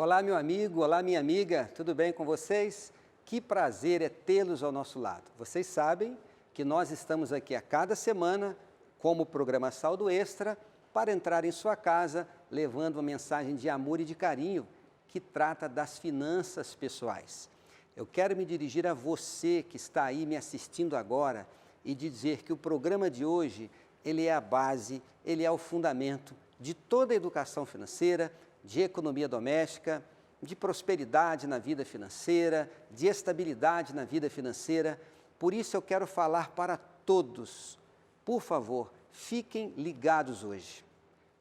Olá, meu amigo, olá, minha amiga, tudo bem com vocês? Que prazer é tê-los ao nosso lado. Vocês sabem que nós estamos aqui a cada semana, como programa Saldo Extra, para entrar em sua casa, levando uma mensagem de amor e de carinho que trata das finanças pessoais. Eu quero me dirigir a você que está aí me assistindo agora e dizer que o programa de hoje, ele é a base, ele é o fundamento de toda a educação financeira, de economia doméstica, de prosperidade na vida financeira, de estabilidade na vida financeira. Por isso eu quero falar para todos. Por favor, fiquem ligados hoje.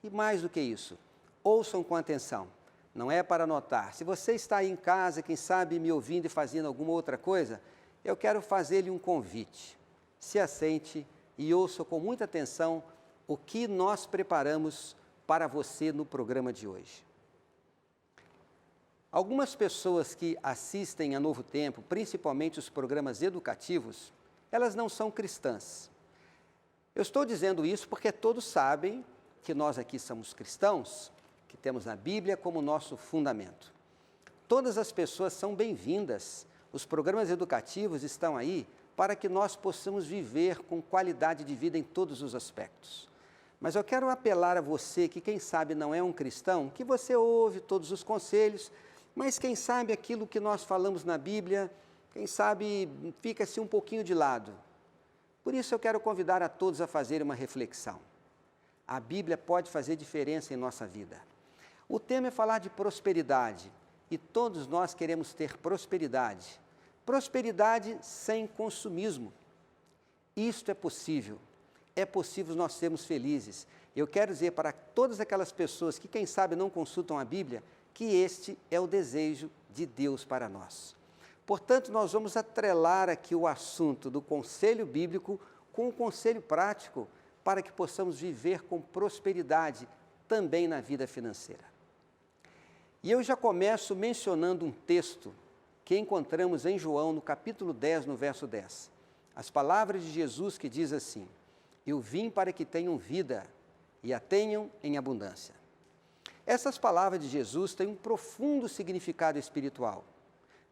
E mais do que isso, ouçam com atenção. Não é para anotar. Se você está aí em casa, quem sabe me ouvindo e fazendo alguma outra coisa, eu quero fazer-lhe um convite. Se assente e ouça com muita atenção o que nós preparamos para você no programa de hoje. Algumas pessoas que assistem a Novo Tempo, principalmente os programas educativos, elas não são cristãs. Eu estou dizendo isso porque todos sabem que nós aqui somos cristãos, que temos a Bíblia como nosso fundamento. Todas as pessoas são bem-vindas. Os programas educativos estão aí para que nós possamos viver com qualidade de vida em todos os aspectos. Mas eu quero apelar a você que, quem sabe, não é um cristão, que você ouve todos os conselhos, mas quem sabe aquilo que nós falamos na Bíblia, quem sabe fica-se um pouquinho de lado. Por isso eu quero convidar a todos a fazerem uma reflexão. A Bíblia pode fazer diferença em nossa vida. O tema é falar de prosperidade e todos nós queremos ter prosperidade. Prosperidade sem consumismo. Isto é possível nós sermos felizes. Eu quero dizer para todas aquelas pessoas que, quem sabe, não consultam a Bíblia, que este é o desejo de Deus para nós. Portanto, nós vamos atrelar aqui o assunto do conselho bíblico com o conselho prático para que possamos viver com prosperidade também na vida financeira. E eu já começo mencionando um texto que encontramos em João, no capítulo 10, no verso 10. As palavras de Jesus que diz assim: eu vim para que tenham vida e a tenham em abundância. Essas palavras de Jesus têm um profundo significado espiritual.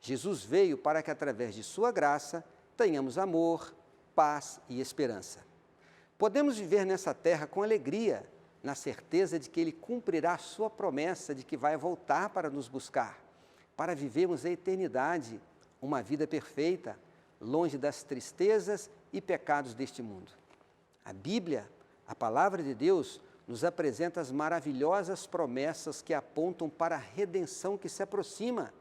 Jesus veio para que, através de sua graça, tenhamos amor, paz e esperança. Podemos viver nessa terra com alegria, na certeza de que Ele cumprirá a sua promessa de que vai voltar para nos buscar, para vivermos a eternidade, uma vida perfeita, longe das tristezas e pecados deste mundo. A Bíblia, a palavra de Deus, nos apresenta as maravilhosas promessas que apontam para a redenção que se aproxima.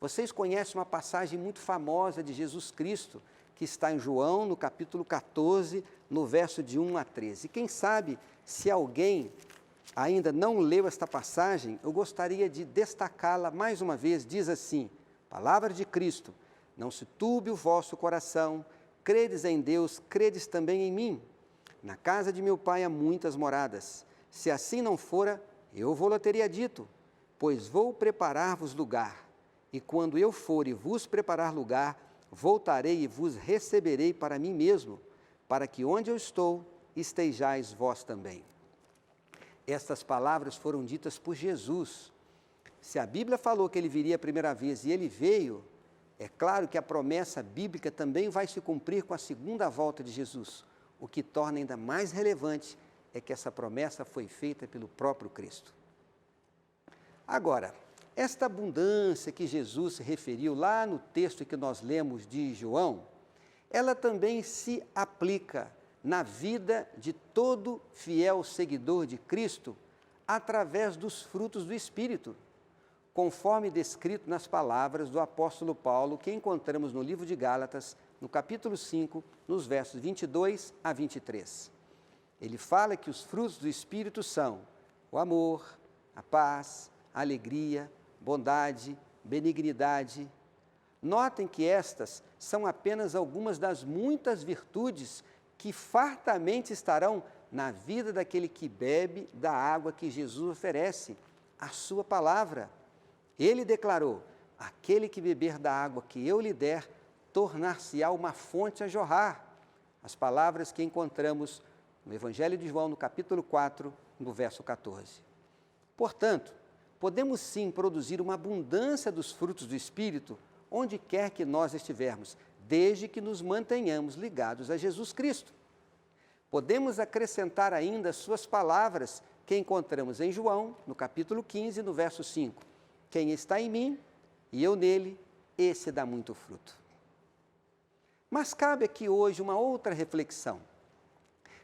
Vocês conhecem uma passagem muito famosa de Jesus Cristo, que está em João, no capítulo 14, no verso de 1 a 13. Quem sabe, se alguém ainda não leu esta passagem, eu gostaria de destacá-la mais uma vez. Diz assim: palavra de Cristo, não se turbe o vosso coração, credes em Deus, credes também em mim. Na casa de meu pai há muitas moradas. Se assim não fora, eu vou-lhe teria dito, pois vou preparar-vos lugar. E quando eu for e vos preparar lugar, voltarei e vos receberei para mim mesmo, para que onde eu estou, estejais vós também. Estas palavras foram ditas por Jesus. Se a Bíblia falou que ele viria a primeira vez e ele veio, é claro que a promessa bíblica também vai se cumprir com a segunda volta de Jesus. O que torna ainda mais relevante é que essa promessa foi feita pelo próprio Cristo. Agora, esta abundância que Jesus se referiu lá no texto que nós lemos de João, ela também se aplica na vida de todo fiel seguidor de Cristo através dos frutos do Espírito, conforme descrito nas palavras do apóstolo Paulo que encontramos no livro de Gálatas, no capítulo 5, nos versos 22 a 23. Ele fala que os frutos do Espírito são o amor, a paz, a alegria, bondade, benignidade. Notem que estas são apenas algumas das muitas virtudes que fartamente estarão na vida daquele que bebe da água que Jesus oferece, a sua palavra. Ele declarou: aquele que beber da água que eu lhe der, tornar-se-á uma fonte a jorrar. As palavras que encontramos no Evangelho de João, no capítulo 4, no verso 14. Portanto, podemos sim produzir uma abundância dos frutos do Espírito onde quer que nós estivermos, desde que nos mantenhamos ligados a Jesus Cristo. Podemos acrescentar ainda suas palavras que encontramos em João, no capítulo 15, no verso 5. Quem está em mim e eu nele, esse dá muito fruto. Mas cabe aqui hoje uma outra reflexão.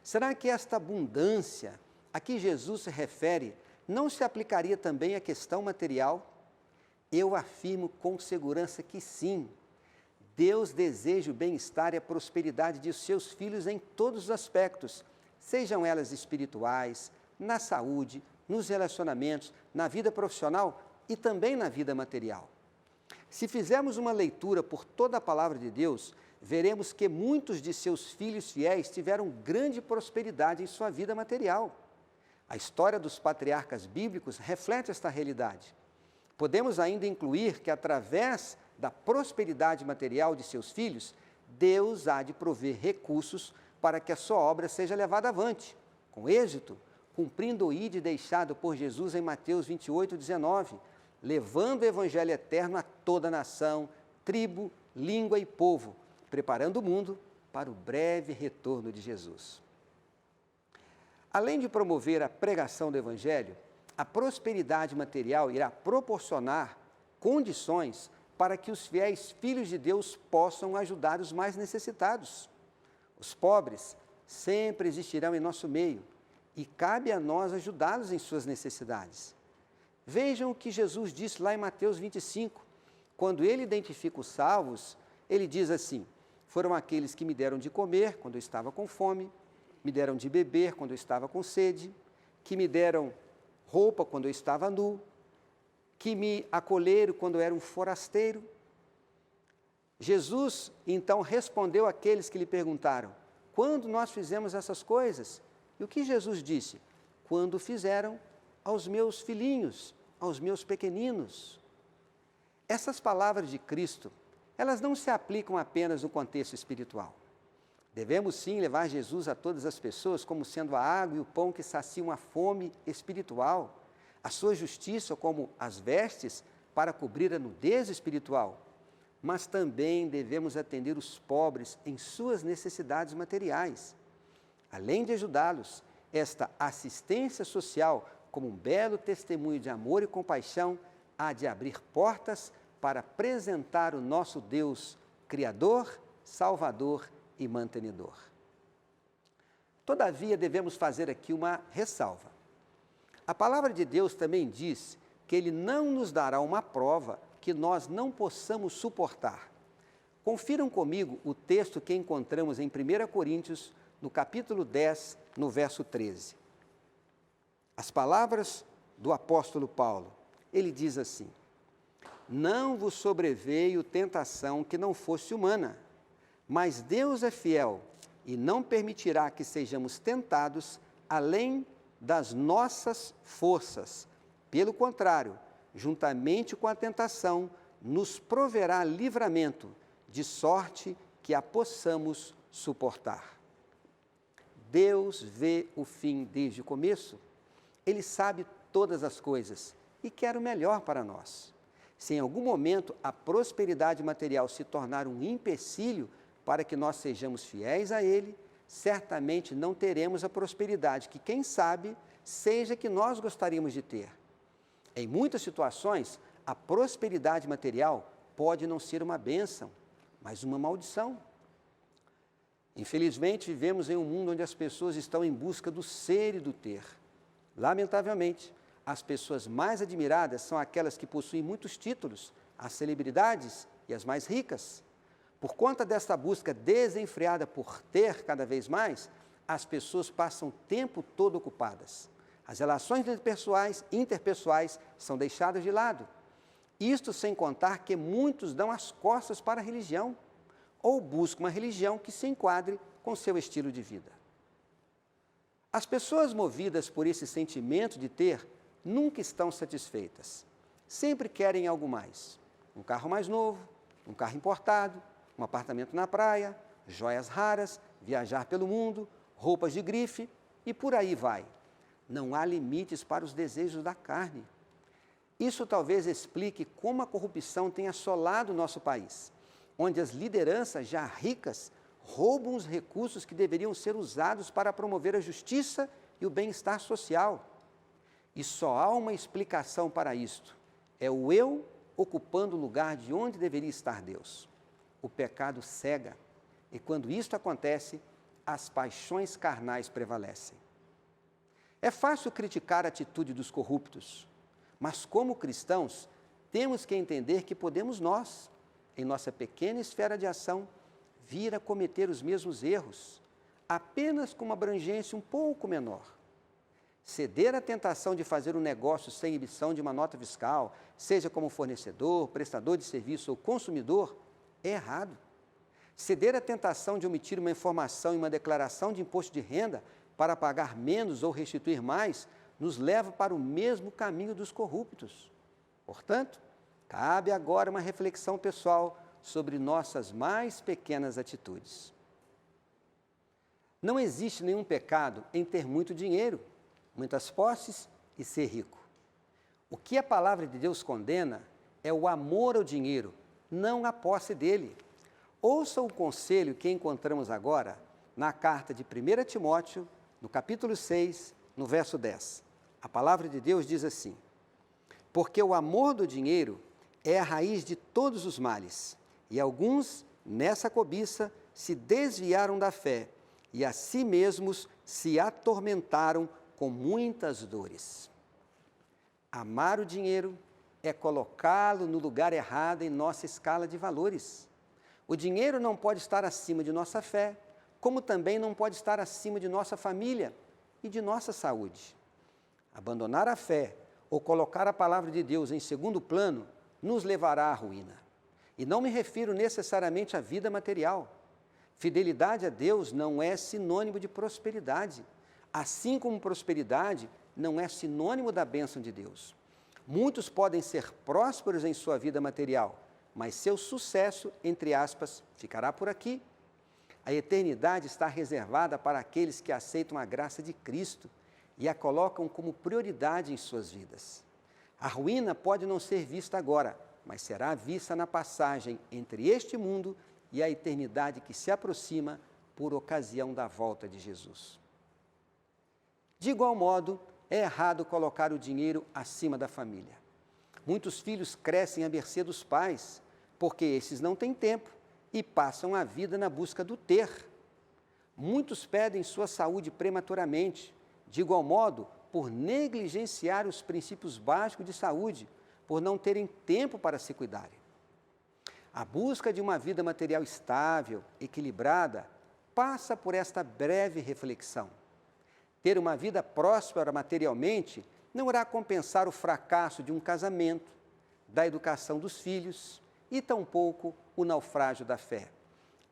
Será que esta abundância a que Jesus se refere não se aplicaria também à questão material? Eu afirmo com segurança que sim. Deus deseja o bem-estar e a prosperidade de seus filhos em todos os aspectos, sejam elas espirituais, na saúde, nos relacionamentos, na vida profissional e também na vida material. Se fizermos uma leitura por toda a palavra de Deus, veremos que muitos de seus filhos fiéis tiveram grande prosperidade em sua vida material. A história dos patriarcas bíblicos reflete esta realidade. Podemos ainda incluir que, através da prosperidade material de seus filhos, Deus há de prover recursos para que a sua obra seja levada avante, com êxito, cumprindo o ide deixado por Jesus em Mateus 28, 19, levando o evangelho eterno a toda nação, tribo, língua e povo, preparando o mundo para o breve retorno de Jesus. Além de promover a pregação do evangelho, a prosperidade material irá proporcionar condições para que os fiéis filhos de Deus possam ajudar os mais necessitados. Os pobres sempre existirão em nosso meio e cabe a nós ajudá-los em suas necessidades. Vejam o que Jesus disse lá em Mateus 25. Quando ele identifica os salvos, ele diz assim: foram aqueles que me deram de comer quando eu estava com fome, me deram de beber quando eu estava com sede, que me deram roupa quando eu estava nu, que me acolheram quando eu era um forasteiro. Jesus, então, respondeu àqueles que lhe perguntaram: quando nós fizemos essas coisas? E o que Jesus disse? Quando fizeram aos meus filhinhos, aos meus pequeninos. Essas palavras de Cristo, elas não se aplicam apenas no contexto espiritual. Devemos sim levar Jesus a todas as pessoas como sendo a água e o pão que saciam a fome espiritual, a sua justiça como as vestes para cobrir a nudez espiritual, mas também devemos atender os pobres em suas necessidades materiais. Além de ajudá-los, esta assistência social, como um belo testemunho de amor e compaixão, há de abrir portas para apresentar o nosso Deus Criador, Salvador e mantenedor. Todavia, devemos fazer aqui uma ressalva. A palavra de Deus também diz que Ele não nos dará uma prova que nós não possamos suportar. Confiram comigo o texto que encontramos em 1 Coríntios, no capítulo 10, no verso 13. As palavras do apóstolo Paulo, ele diz assim: não vos sobreveio tentação que não fosse humana, mas Deus é fiel e não permitirá que sejamos tentados além das nossas forças. Pelo contrário, juntamente com a tentação, nos proverá livramento, de sorte que a possamos suportar. Deus vê o fim desde o começo. Ele sabe todas as coisas e quer o melhor para nós. Se em algum momento a prosperidade material se tornar um empecilho para que nós sejamos fiéis a Ele, certamente não teremos a prosperidade que, quem sabe, seja que nós gostaríamos de ter. Em muitas situações, a prosperidade material pode não ser uma bênção, mas uma maldição. Infelizmente, vivemos em um mundo onde as pessoas estão em busca do ser e do ter. Lamentavelmente, as pessoas mais admiradas são aquelas que possuem muitos títulos, as celebridades e as mais ricas. Por conta desta busca desenfreada por ter cada vez mais, as pessoas passam o tempo todo ocupadas. As relações interpessoais são deixadas de lado. Isto sem contar que muitos dão as costas para a religião ou buscam uma religião que se enquadre com seu estilo de vida. As pessoas movidas por esse sentimento de ter nunca estão satisfeitas. Sempre querem algo mais. Um carro mais novo, um carro importado, um apartamento na praia, joias raras, viajar pelo mundo, roupas de grife e por aí vai. Não há limites para os desejos da carne. Isso talvez explique como a corrupção tem assolado o nosso país, onde as lideranças já ricas roubam os recursos que deveriam ser usados para promover a justiça e o bem-estar social. E só há uma explicação para isto: é o eu ocupando o lugar de onde deveria estar Deus. O pecado cega, e quando isto acontece, as paixões carnais prevalecem. É fácil criticar a atitude dos corruptos, mas como cristãos, temos que entender que podemos nós, em nossa pequena esfera de ação, vir a cometer os mesmos erros, apenas com uma abrangência um pouco menor. Ceder à tentação de fazer um negócio sem emissão de uma nota fiscal, seja como fornecedor, prestador de serviço ou consumidor, é errado. Ceder à tentação de omitir uma informação em uma declaração de imposto de renda para pagar menos ou restituir mais, nos leva para o mesmo caminho dos corruptos. Portanto, cabe agora uma reflexão pessoal sobre nossas mais pequenas atitudes. Não existe nenhum pecado em ter muito dinheiro, muitas posses e ser rico. O que a palavra de Deus condena é o amor ao dinheiro, não a posse dele. Ouça o conselho que encontramos agora na carta de 1 Timóteo, no capítulo 6, no verso 10. A palavra de Deus diz assim: porque o amor do dinheiro é a raiz de todos os males, e alguns, nessa cobiça, se desviaram da fé, e a si mesmos se atormentaram com muitas dores. Amar o dinheiro é colocá-lo no lugar errado em nossa escala de valores. O dinheiro não pode estar acima de nossa fé, como também não pode estar acima de nossa família e de nossa saúde. Abandonar a fé ou colocar a palavra de Deus em segundo plano nos levará à ruína. E não me refiro necessariamente à vida material. Fidelidade a Deus não é sinônimo de prosperidade, assim como prosperidade não é sinônimo da bênção de Deus. Muitos podem ser prósperos em sua vida material, mas seu sucesso, entre aspas, ficará por aqui. A eternidade está reservada para aqueles que aceitam a graça de Cristo e a colocam como prioridade em suas vidas. A ruína pode não ser vista agora, mas será vista na passagem entre este mundo e a eternidade que se aproxima por ocasião da volta de Jesus. De igual modo, é errado colocar o dinheiro acima da família. Muitos filhos crescem à mercê dos pais, porque esses não têm tempo e passam a vida na busca do ter. Muitos perdem sua saúde prematuramente, de igual modo, por negligenciar os princípios básicos de saúde, por não terem tempo para se cuidarem. A busca de uma vida material estável, equilibrada, passa por esta breve reflexão. Ter uma vida próspera materialmente não irá compensar o fracasso de um casamento, da educação dos filhos e tampouco o naufrágio da fé.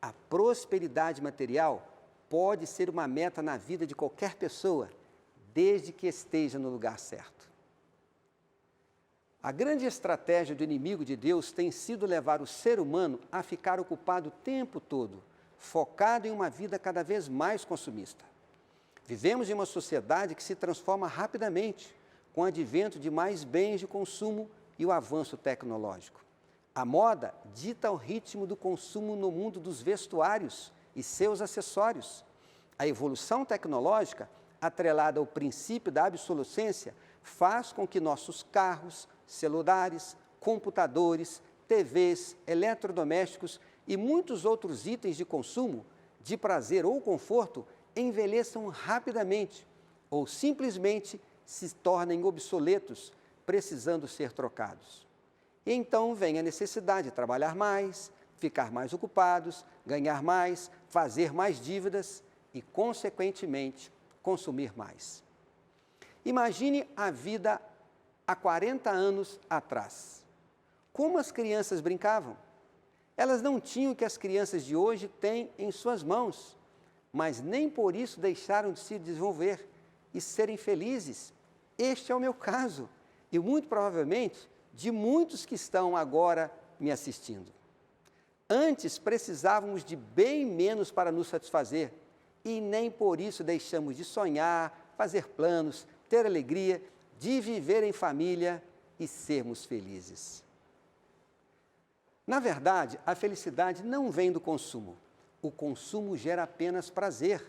A prosperidade material pode ser uma meta na vida de qualquer pessoa, desde que esteja no lugar certo. A grande estratégia do inimigo de Deus tem sido levar o ser humano a ficar ocupado o tempo todo, focado em uma vida cada vez mais consumista. Vivemos em uma sociedade que se transforma rapidamente, com o advento de mais bens de consumo e o avanço tecnológico. A moda dita o ritmo do consumo no mundo dos vestuários e seus acessórios. A evolução tecnológica, atrelada ao princípio da obsolescência, faz com que nossos carros, celulares, computadores, TVs, eletrodomésticos e muitos outros itens de consumo, de prazer ou conforto, envelheçam rapidamente ou simplesmente se tornem obsoletos, precisando ser trocados. E então vem a necessidade de trabalhar mais, ficar mais ocupados, ganhar mais, fazer mais dívidas e, consequentemente, consumir mais. Imagine a vida há 40 anos atrás. Como as crianças brincavam? Elas não tinham o que as crianças de hoje têm em suas mãos, mas nem por isso deixaram de se desenvolver e serem felizes. Este é o meu caso e, muito provavelmente, de muitos que estão agora me assistindo. Antes precisávamos de bem menos para nos satisfazer e nem por isso deixamos de sonhar, fazer planos, ter alegria, de viver em família e sermos felizes. Na verdade, a felicidade não vem do consumo. O consumo gera apenas prazer.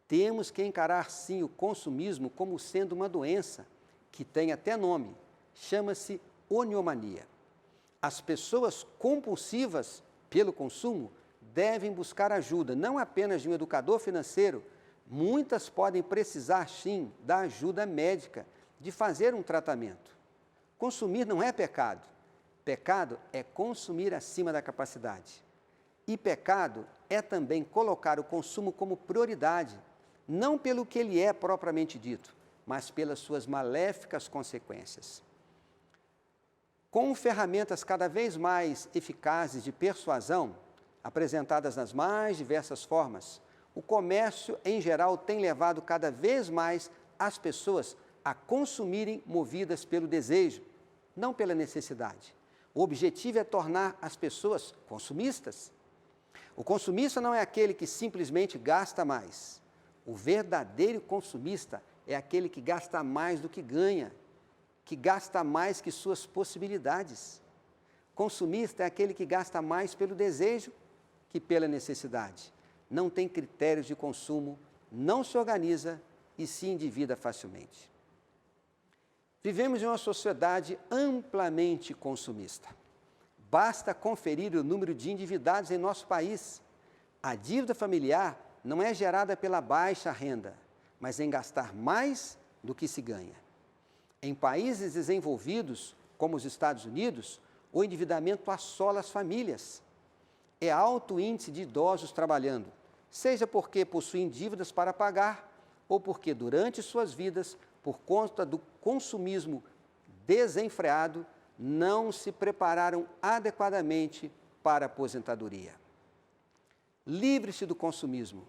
Temos que encarar, sim, o consumismo como sendo uma doença, que tem até nome. Chama-se oniomania. As pessoas compulsivas pelo consumo devem buscar ajuda, não apenas de um educador financeiro. Muitas podem precisar, sim, da ajuda médica, de fazer um tratamento. Consumir não é pecado. Pecado é consumir acima da capacidade. E pecado é também colocar o consumo como prioridade, não pelo que ele é propriamente dito, mas pelas suas maléficas consequências. Com ferramentas cada vez mais eficazes de persuasão, apresentadas nas mais diversas formas, o comércio, em geral, tem levado cada vez mais as pessoas a consumirem movidas pelo desejo, não pela necessidade. O objetivo é tornar as pessoas consumistas. O consumista não é aquele que simplesmente gasta mais. O verdadeiro consumista é aquele que gasta mais do que ganha, que gasta mais que suas possibilidades. Consumista é aquele que gasta mais pelo desejo que pela necessidade. Não tem critérios de consumo, não se organiza e se endivida facilmente. Vivemos em uma sociedade amplamente consumista. Basta conferir o número de endividados em nosso país. A dívida familiar não é gerada pela baixa renda, mas em gastar mais do que se ganha. Em países desenvolvidos, como os Estados Unidos, o endividamento assola as famílias. É alto índice de idosos trabalhando, seja porque possuem dívidas para pagar ou porque durante suas vidas, por conta do consumismo desenfreado, não se prepararam adequadamente para a aposentadoria. Livre-se do consumismo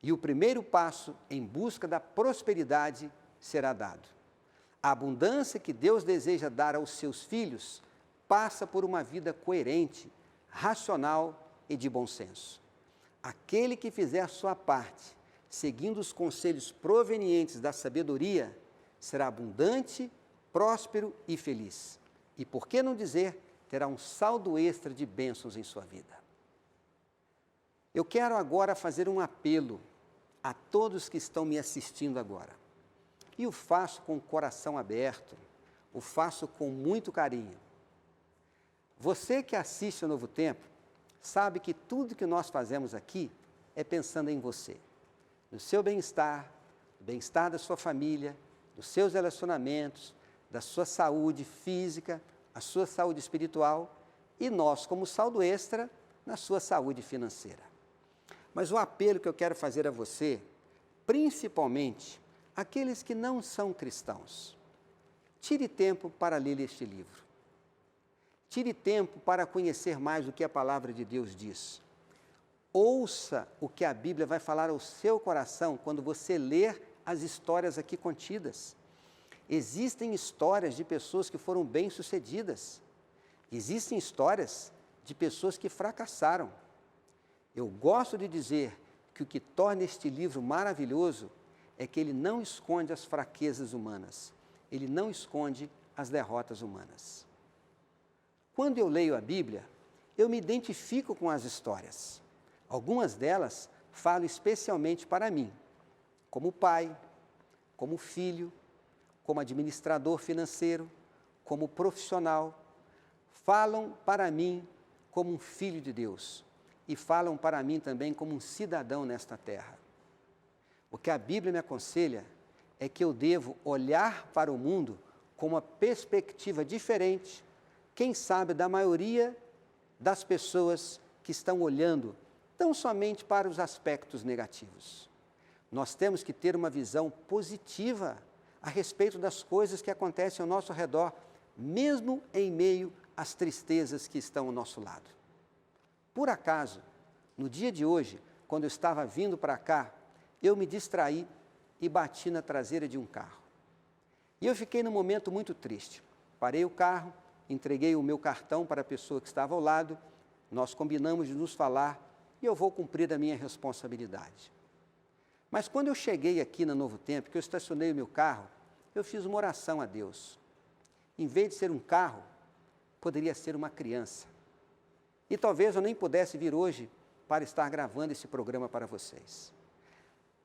e o primeiro passo em busca da prosperidade será dado. A abundância que Deus deseja dar aos seus filhos passa por uma vida coerente, racional e de bom senso. Aquele que fizer a sua parte, seguindo os conselhos provenientes da sabedoria, será abundante, próspero e feliz. E por que não dizer, terá um saldo extra de bênçãos em sua vida. Eu quero agora fazer um apelo a todos que estão me assistindo agora. E o faço com o coração aberto, o faço com muito carinho. Você que assiste ao Novo Tempo, sabe que tudo que nós fazemos aqui é pensando em você. No seu bem-estar, no bem-estar da sua família, dos seus relacionamentos, da sua saúde física, a sua saúde espiritual e nós, como saldo extra, na sua saúde financeira. Mas o apelo que eu quero fazer a você, principalmente aqueles que não são cristãos, tire tempo para ler este livro. Tire tempo para conhecer mais o que a palavra de Deus diz. Ouça o que a Bíblia vai falar ao seu coração quando você ler as histórias aqui contidas. Existem histórias de pessoas que foram bem-sucedidas. Existem histórias de pessoas que fracassaram. Eu gosto de dizer que o que torna este livro maravilhoso é que ele não esconde as fraquezas humanas. Ele não esconde as derrotas humanas. Quando eu leio a Bíblia, eu me identifico com as histórias. Algumas delas falam especialmente para mim, como pai, como filho, como administrador financeiro, como profissional. Falam para mim como um filho de Deus e falam para mim também como um cidadão nesta terra. O que a Bíblia me aconselha é que eu devo olhar para o mundo com uma perspectiva diferente, quem sabe da maioria das pessoas que estão olhando tão somente para os aspectos negativos. Nós temos que ter uma visão positiva a respeito das coisas que acontecem ao nosso redor, mesmo em meio às tristezas que estão ao nosso lado. Por acaso, no dia de hoje, quando eu estava vindo para cá, eu me distraí e bati na traseira de um carro. E eu fiquei num momento muito triste. Parei o carro, entreguei o meu cartão para a pessoa que estava ao lado, nós combinamos de nos falar e eu vou cumprir a minha responsabilidade. Mas quando eu cheguei aqui na Novo Tempo, que eu estacionei o meu carro, eu fiz uma oração a Deus. em vez de ser um carro, poderia ser uma criança. E talvez eu nem pudesse vir hoje para estar gravando esse programa para vocês.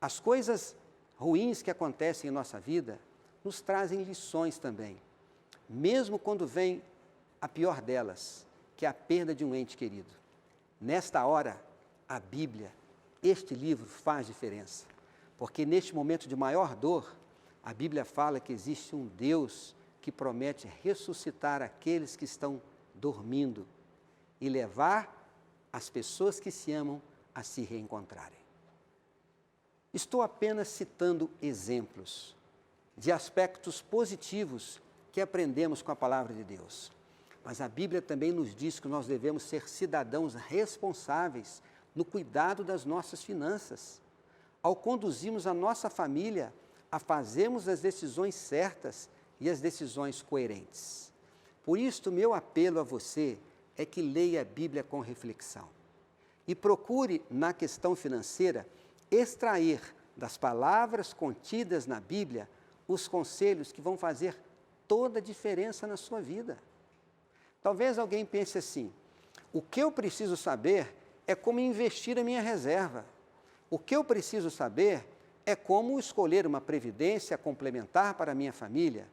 As coisas ruins que acontecem em nossa vida nos trazem lições também, mesmo quando vem a pior delas, que é a perda de um ente querido. Nesta hora, a Bíblia, este livro faz diferença, porque neste momento de maior dor, a Bíblia fala que existe um Deus que promete ressuscitar aqueles que estão dormindo e levar as pessoas que se amam a se reencontrarem. Estou apenas citando exemplos de aspectos positivos que aprendemos com a palavra de Deus. Mas a Bíblia também nos diz que nós devemos ser cidadãos responsáveis no cuidado das nossas finanças, ao conduzirmos a nossa família a fazermos as decisões certas e as decisões coerentes. Por isso, meu apelo a você é que leia a Bíblia com reflexão e procure, na questão financeira, extrair das palavras contidas na Bíblia os conselhos que vão fazer toda a diferença na sua vida. Talvez alguém pense assim: o que eu preciso saber é como investir a minha reserva. O que eu preciso saber é como escolher uma previdência complementar para a minha família.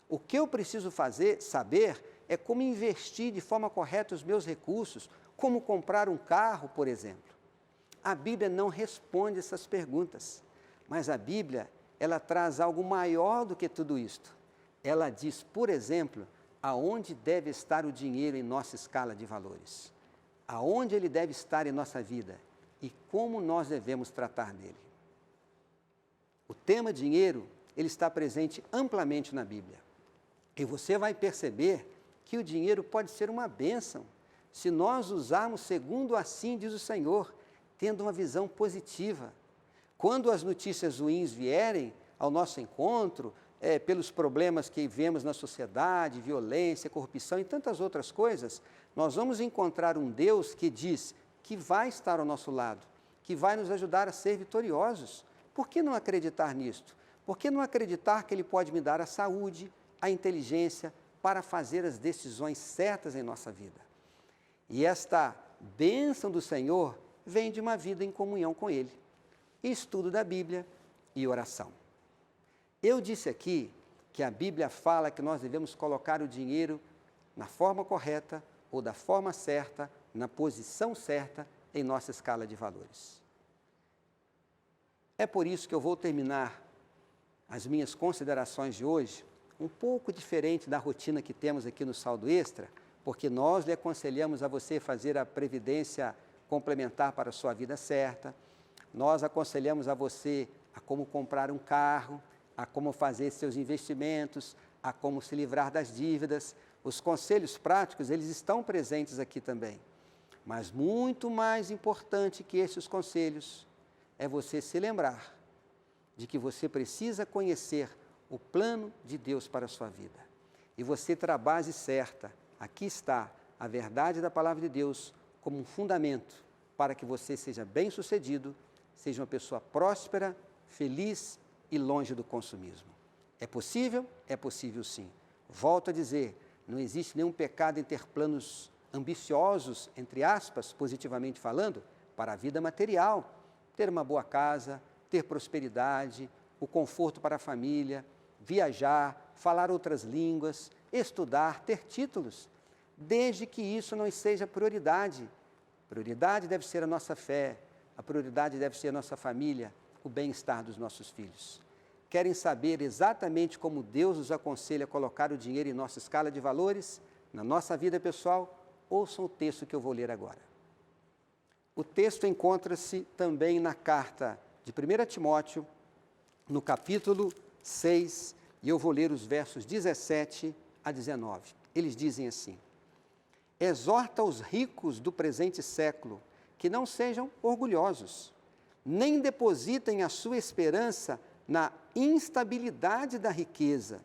O que eu preciso saber é como investir de forma correta os meus recursos, como comprar um carro, por exemplo. A Bíblia não responde essas perguntas, mas a Bíblia, ela traz algo maior do que tudo isto. Ela diz, por exemplo, aonde deve estar o dinheiro em nossa escala de valores, aonde ele deve estar em nossa vida e como nós devemos tratar dele. O tema dinheiro, ele está presente amplamente na Bíblia. E você vai perceber que o dinheiro pode ser uma bênção, se nós usarmos segundo assim diz o Senhor, tendo uma visão positiva. Quando as notícias ruins vierem ao nosso encontro, pelos problemas que vemos na sociedade, violência, corrupção e tantas outras coisas, nós vamos encontrar um Deus que diz que vai estar ao nosso lado, que vai nos ajudar a ser vitoriosos. Por que não acreditar nisto? Por que não acreditar que Ele pode me dar a saúde, a inteligência para fazer as decisões certas em nossa vida? E esta bênção do Senhor vem de uma vida em comunhão com Ele, estudo da Bíblia e oração. Eu disse aqui que a Bíblia fala que nós devemos colocar o dinheiro na forma correta ou da forma certa, na posição certa em nossa escala de valores. É por isso que eu vou terminar as minhas considerações de hoje um pouco diferente da rotina que temos aqui no Saldo Extra, porque nós lhe aconselhamos a você fazer a previdência complementar para a sua vida certa, nós aconselhamos a você a como comprar um carro, a como fazer seus investimentos, a como se livrar das dívidas. Os conselhos práticos, eles estão presentes aqui também. Mas muito mais importante que esses conselhos é você se lembrar de que você precisa conhecer o plano de Deus para a sua vida. E você ter a base certa. Aqui está a verdade da palavra de Deus como um fundamento para que você seja bem-sucedido, seja uma pessoa próspera, feliz e longe do consumismo. É possível? É possível sim. Volto a dizer, não existe nenhum pecado em ter planos ambiciosos, entre aspas, positivamente falando, para a vida material. Ter uma boa casa, ter prosperidade, o conforto para a família, viajar, falar outras línguas, estudar, ter títulos, desde que isso não seja prioridade. Prioridade deve ser a nossa fé, a prioridade deve ser a nossa família, o bem-estar dos nossos filhos. Querem saber exatamente como Deus nos aconselha a colocar o dinheiro em nossa escala de valores, na nossa vida pessoal? Ouçam o texto que eu vou ler agora. O texto encontra-se também na carta de 1 Timóteo, no capítulo 6, e eu vou ler os versos 17 a 19. Eles dizem assim: exorta os ricos do presente século que não sejam orgulhosos, nem depositem a sua esperança na instabilidade da riqueza,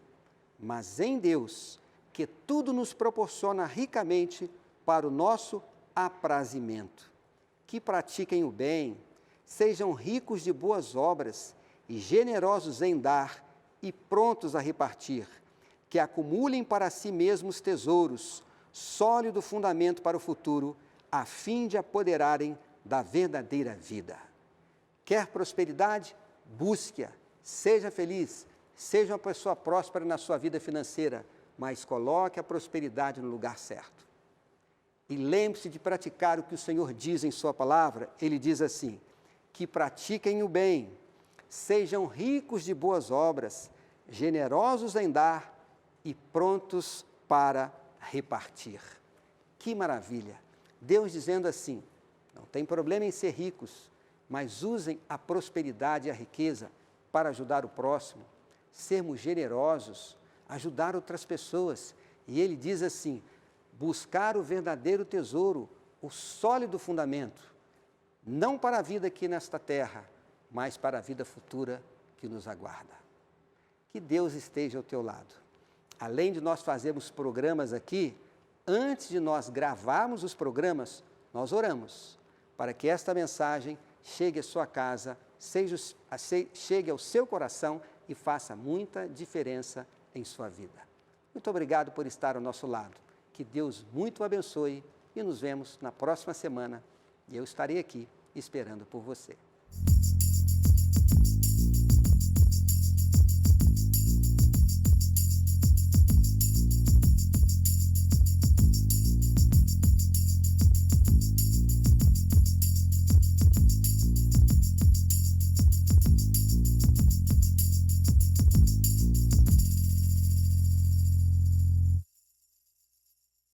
mas em Deus, que tudo nos proporciona ricamente para o nosso aprazimento. Que pratiquem o bem, sejam ricos de boas obras e generosos em dar e prontos a repartir. que acumulem para si mesmos tesouros, sólido fundamento para o futuro, a fim de apoderarem da verdadeira vida. Quer prosperidade? Busque-a. Seja feliz, seja uma pessoa próspera na sua vida financeira, mas coloque a prosperidade no lugar certo. E lembre-se de praticar o que o Senhor diz em sua palavra. Ele diz assim, que pratiquem o bem, sejam ricos de boas obras, generosos em dar e prontos para repartir. Que maravilha! Deus dizendo assim, não tem problema em ser ricos, mas usem a prosperidade e a riqueza para ajudar o próximo, sermos generosos, ajudar outras pessoas. E ele diz assim, buscar o verdadeiro tesouro, o sólido fundamento, não para a vida aqui nesta terra, mas para a vida futura que nos aguarda. Que Deus esteja ao teu lado. Além de nós fazermos programas aqui, antes de nós gravarmos os programas, nós oramos para que esta mensagem chegue à sua casa, chegue ao seu coração e faça muita diferença em sua vida. Muito obrigado por estar ao nosso lado. Que Deus muito o abençoe e nos vemos na próxima semana. E eu estarei aqui esperando por você.